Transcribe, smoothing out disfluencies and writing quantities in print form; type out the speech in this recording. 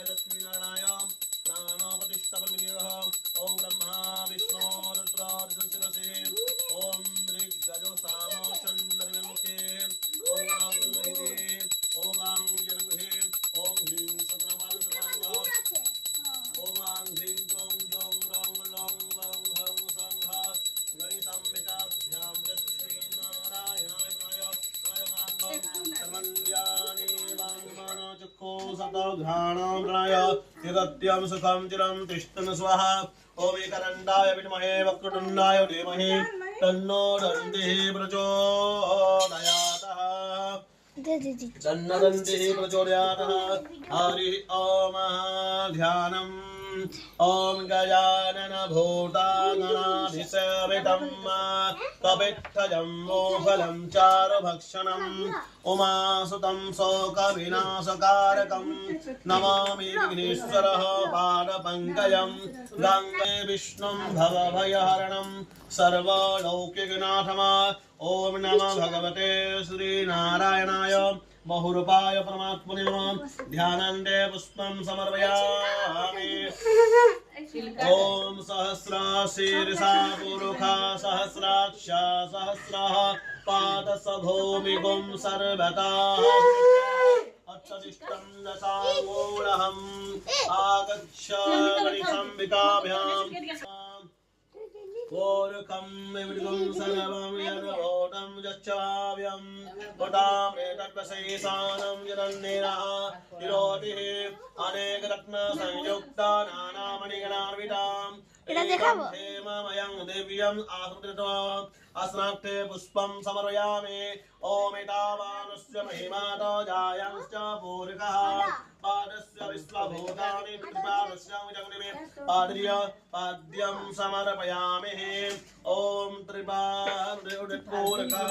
ओम ब्रह्मा विष्णु रुद्रशिरसे ओम ऋग्गजो साम चंद्रमुखे ओम ओम जलगुहे ओम ह्रीं सत्रवादसर्वांग ओम ह्रीं क्रों जौं रौं लं वं हं सं ह गणिताम्बिकाभ्यां श्रीनारायणाय सर्वन्द्यानि वाङ्मनोचक्षु सतघ्राणं प्रणय चिरत्यं सुखं चिरं तिष्ठन् स्वाहा ओम एकदन्ताय विद्महे वक्रतुण्डाय धीमहि तन्नो दन्तिः प्रचोदयात् तन्नो दन्तिः प्रचोदयात् हरि ओम ध्यानम् ओम गजानन भूतागणाधिसेवितं कपित्थजम्बूफलं चारुभक्षणम् उमासुतं शोकविनाशकारकं नमामि विघ्नेश्वरः पादपङ्कजं गङ्गे विष्णुं भवभयहरणं सर्वलौकिकनाथम् ओम नमः भगवते श्रीनारायणाय बहुरूपाय परमात्मने नमः ध्यानन्दे पुष्पं समर्पयामि ओम सहस्रशीर्षा पुरुषा सहस्राक्ष सहस्रः पादसभूमिगुं सर्वतः अच्युतं दशाङ्गूलहम् आगच्छ गणिताम्बिकाभ्याम् ओरकं विविधं सर्वं यद्भूतं यच्चाव्यं वदामृतत्वशेषानं यदन्नेरः विरोधिः अनेकरत्नसंयुक्ता नानामणिगणान्विताम् हेममयं दिव्यम् आकृतिम् अस्नाक्ते पुष्पं समर्पयामि ओम एतावानस्य महिमातो जायंश्च पूर्वकः पादस्य विश्वभूतानि कृपादस्य जगन्मे पाद्यं समर्पयामि ओम त्रिपादपूर्वकः